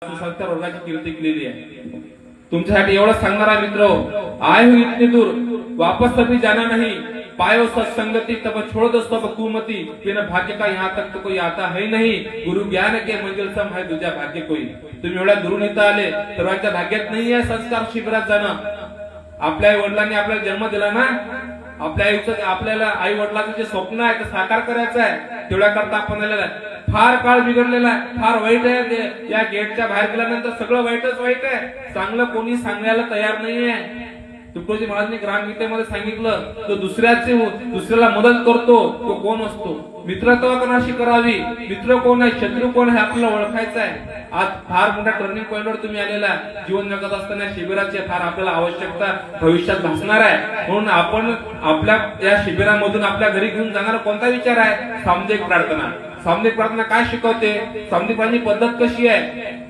संस्कार वर्गाची कीर्ती केलेली आहे। तुमच्यासाठी एवढं सांगणारा मित्र, आए हो इतने दूर वापस कभी जाना नहीं, पायो सत्संगति तब छोड़ दो सब कुमति, बिना भाग्य का यहाँ तक तो कोई आता है नहीं, गुरु ज्ञान के मंजिल सम है दूजा भाग्य कोई। तुम्ही एवढ्या दुरून इथं आले, सर्वांच्या भाग्यात नाही आहे संस्कार शिबिरात जाणं। आपल्या आई वडिलांनी आपल्याला जन्म दिला ना, आपल्या आयुष्यात आपल्याला आई वडिलांचं जे स्वप्न आहे ते साकार करायचं आहे, तेवढ्या करता आपण फार काळ बिघडलेला आहे, फार वाईट आहे। या गेटच्या बाहेर गेल्यानंतर सगळं वाईटच वाईट आहे, चांगलं कोणी सांगायला तयार नाहीये। तुकडोजी महाराजांनी ग्रामगीतेमध्ये सांगितलं, तो दुसऱ्याला मदत करतो तो कोण असतो, मित्रत्व कोणाशी करावी, मित्र कोण आहे शत्रू कोण आहे आपल्याला ओळखायचं आहे। आज फार मोठ्या टर्निंग पॉइंटवर तुम्ही आलेला, जीवन जगत असताना शिबिराची फार आपल्याला आवश्यकता भविष्यात भासणार आहे। म्हणून आपण आपल्या या शिबिरामधून आपल्या घरी घेऊन जाणारा कोणता विचार आहे, सामुदायिक प्रार्थना। सामुदायिक प्रार्थना काय शिकवते, सामुदायिक प्रार्थनेची पद्धत कशी आहे।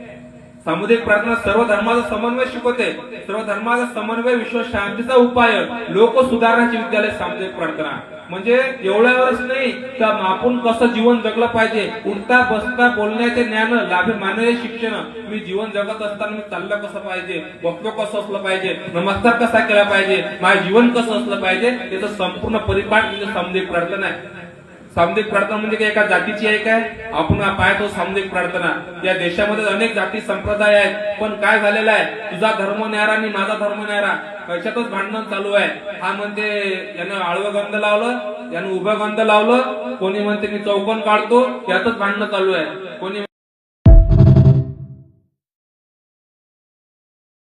सामुदायिक प्रार्थना सर्व धर्माचा समन्वय शिकवते, सर्व धर्माचा समन्वय विश्व शांतीचा उपाय, लोक सुधारण्याची विद्यालय सामुदायिक प्रार्थना। म्हणजे एवढ्यावरच नाही तर आपण कसं जीवन जगलं पाहिजे, उठता बसता बोलण्याचे ज्ञान लाभे मानवीय शिक्षण, मी जीवन जगत असताना मी चाललं कसं पाहिजे, बघतो कसं असलं पाहिजे, नमस्कार कसा केला पाहिजे, माझं जीवन कसं असलं पाहिजे, याचं संपूर्ण परिपाठ म्हणजे सामुदायिक प्रार्थना आहे। सामुदायिक प्रार्थना म्हणजे एका जातीची आहे काय, आपण पाहतो सामुदायिक प्रार्थना। या देशामध्ये अनेक जाती संप्रदाय आहेत, पण काय झालेलं आहे, तुझा धर्म न्यारा आणि माझा धर्म न्यारा, याच्यातच भांडण चालू आहे। हा म्हणते यानं आडवं गंध लावलं, यानं उभं गंध लावलं, कोणी म्हणते मी चौकोन काढतो, यातच भांडणं चालू आहे। कोणी